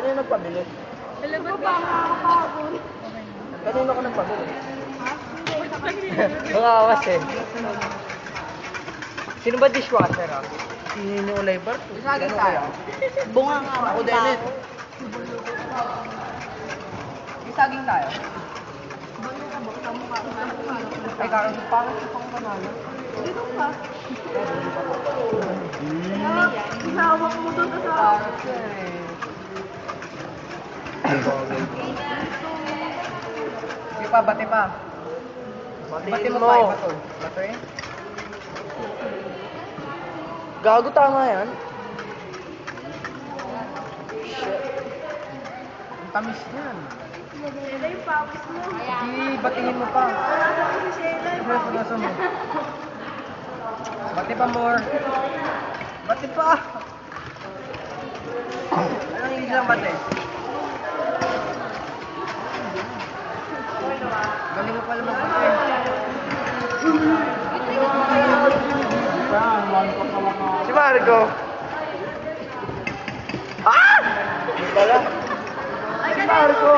Kanino nagpabili? Hello, ba ba nakakapagod? Kanino ko nagpabili? Ha? Hindi. Nangawas eh. Sino ba dishwasher ah? Si Nino Olaibar. Saging tayo. Bunga nga. Ako din eh. Saging tayo. Ay, karoon pa ako pang panalo. Dito ka. Hinawak mo doon sa... Sige pa, bati pa. Bati mo pa, iba to. Bato eh. Gago, tama yan. Shit. Ang tamis yan. Sheila, yung pawis mo. Sige, batingin mo pa. Wala ko si Sheila. Punasan mo. Bati pa more. Bati pa. Anong hindi lang bati? Galing mo pala magbati. Si Marco. Ah! Wala. Si Marco.